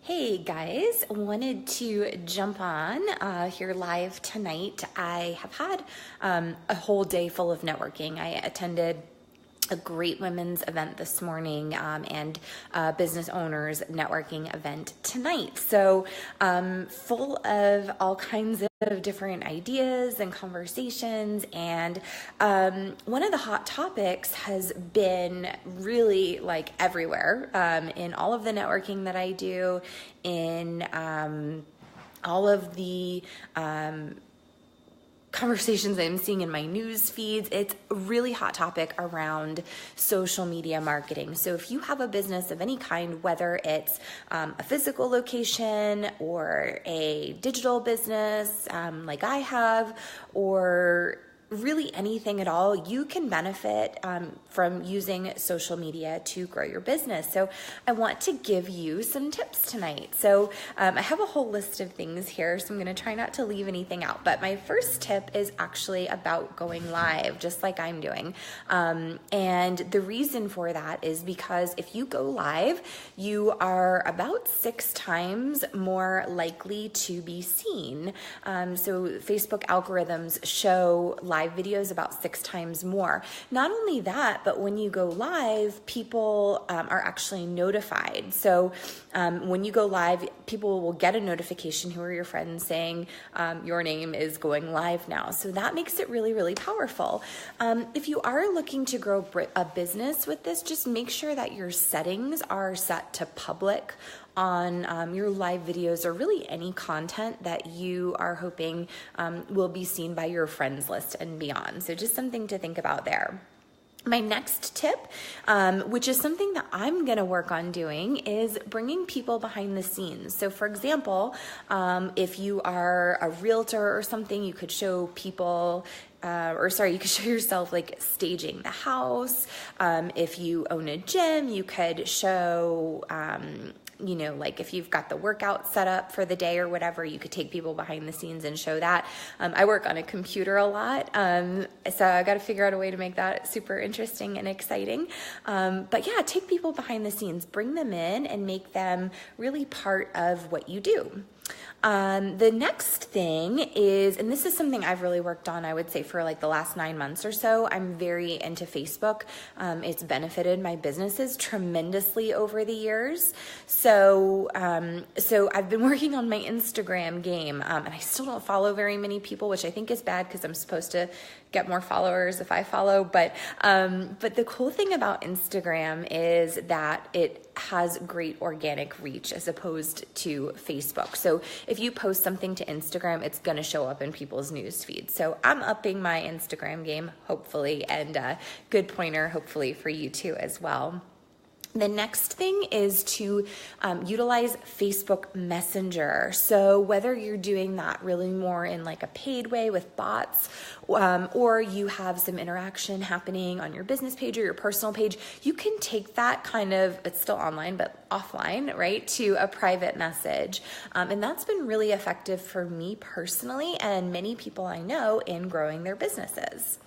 Hey guys, wanted to jump on here live tonight. I have had a whole day full of networking. I attended a great women's event this morning and business owners networking event tonight. So full of all kinds of different ideas and conversations. And one of the hot topics has been really like everywhere in all of the networking that I do, in all of the conversations I'm seeing in my news feeds. It's a really hot topic around social media marketing. So if you have a business of any kind, whether it's a physical location or a digital business like I have, or really anything at all, you can benefit from using social media to grow your business. So I want to give you some tips tonight. So I have a whole list of things here, so I'm going to try not to leave anything out. But my first tip is actually about going live, just like I'm doing. And the reason for that is because if you go live, you are about 6 times more likely to be seen. So Facebook algorithms show live videos about 6 times more. Not only that, but when you go live, people are actually notified. So when you go live, people will get a notification, who are your friends, saying your name is going live now. So that makes it really, really powerful. If you are looking to grow a business with this, just make sure that your settings are set to public on your live videos, or really any content that you are hoping will be seen by your friends list and beyond. So just something to think about there. My next tip, which is something that I'm going to work on doing, is bringing people behind the scenes. So for example, if you are a realtor or something, you could show people you could show yourself like staging the house. If you own a gym, you could show like if you've got the workout set up for the day or whatever, you could take people behind the scenes and show that. I work on a computer a lot, so I got to figure out a way to make that super interesting and exciting. But yeah, take people behind the scenes, bring them in and make them really part of what you do. The next thing is, and this is something I've really worked on, I would say for like the last 9 months or so, I'm very into Facebook. It's benefited my businesses tremendously over the years. So I've been working on my Instagram game, and I still don't follow very many people, which I think is bad because I'm supposed to get more followers if I follow. But the cool thing about Instagram is that it has great organic reach as opposed to Facebook. So if you post something to Instagram, it's going to show up in people's news feeds. So I'm upping my Instagram game, hopefully, and good pointer, hopefully, for you too as well. The next thing is to utilize Facebook Messenger. So whether you're doing that really more in like a paid way with bots, or you have some interaction happening on your business page or your personal page, you can take that kind of, it's still online, but offline, right, to a private message. And that's been really effective for me personally and many people I know in growing their businesses.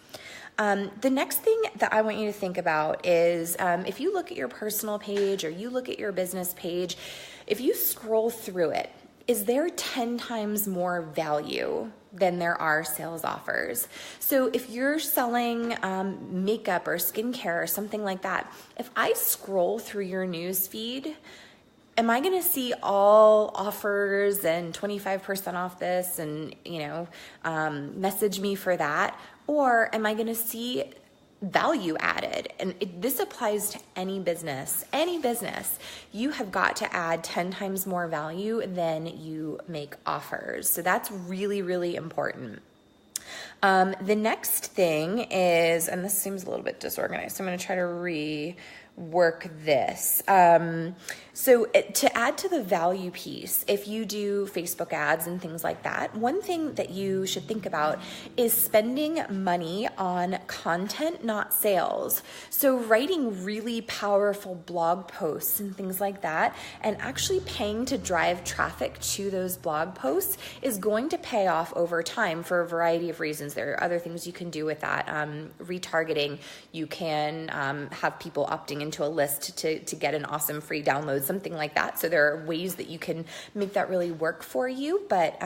The next thing that I want you to think about is if you look at your personal page or you look at your business page, if you scroll through it, is there 10 times more value than there are sales offers? So if you're selling makeup or skincare or something like that, if I scroll through your news feed, am I going to see all offers and 25% off this and, message me for that? Or am I going to see value added? And this applies to any business. Any business, you have got to add 10 times more value than you make offers. So that's really, really important. The next thing is, and this seems a little bit disorganized, so I'm going to try to rework this. So to add to the value piece, if you do Facebook ads and things like that, one thing that you should think about is spending money on content, not sales. So writing really powerful blog posts and things like that, and actually paying to drive traffic to those blog posts is going to pay off over time for a variety of reasons. There are other things you can do with that. Retargeting, you can have people opting into a list to get an awesome free download something like that. So there are ways that you can make that really work for you, but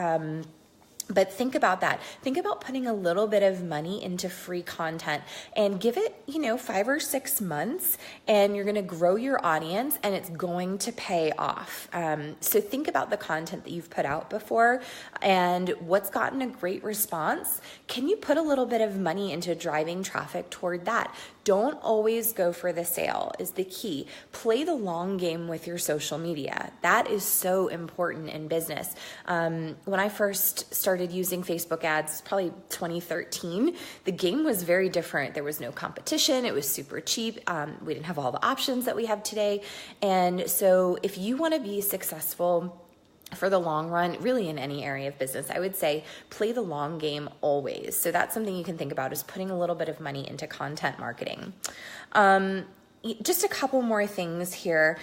think about that. Think about putting a little bit of money into free content and give it, 5 or 6 months, and you're going to grow your audience and it's going to pay off. So think about the content that you've put out before and what's gotten a great response. Can you put a little bit of money into driving traffic toward that? Don't always go for the sale is the key. Play the long game with your social media. That is so important in business. When I first started using Facebook ads, probably 2013, the game was very different. There was no competition. It was super cheap. We didn't have all the options that we have today. And so if you want to be successful for the long run, really in any area of business, I would say play the long game always. So that's something you can think about, is putting a little bit of money into content marketing. Just a couple more things here.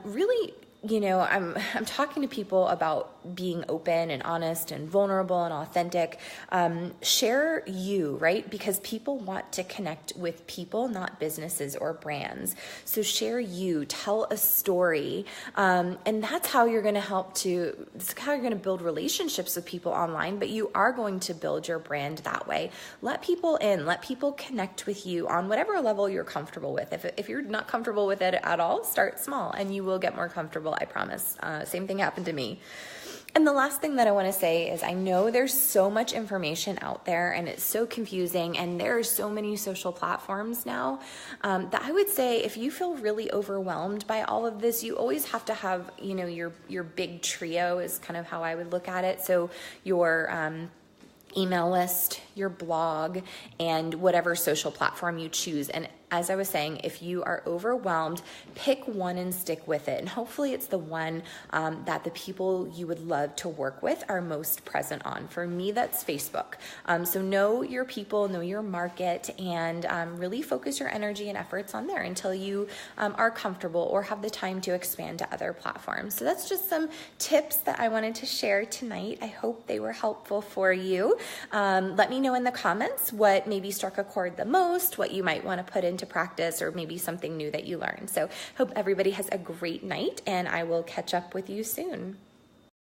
Really, I'm talking to people about being open and honest and vulnerable and authentic. Share you, right? Because people want to connect with people, not businesses or brands. So share you, tell a story. And that's how you're going to build relationships with people online, but you are going to build your brand that way. Let people in, let people connect with you on whatever level you're comfortable with. If you're not comfortable with it at all, start small and you will get more comfortable. I promise. Same thing happened to me. And the last thing that I want to say is I know there's so much information out there and it's so confusing, and there are so many social platforms now that I would say if you feel really overwhelmed by all of this, you always have to have, your big trio is kind of how I would look at it. So your email list, your blog, and whatever social platform you choose. And as I was saying, if you are overwhelmed, pick one and stick with it. And hopefully it's the one that the people you would love to work with are most present on. For me, that's Facebook. So know your people, know your market, and really focus your energy and efforts on there until you are comfortable or have the time to expand to other platforms. So that's just some tips that I wanted to share tonight. I hope they were helpful for you. Let me know in the comments what maybe struck a chord the most, what you might want to put into practice, or maybe something new that you learned. So hope everybody has a great night, and I will catch up with you soon.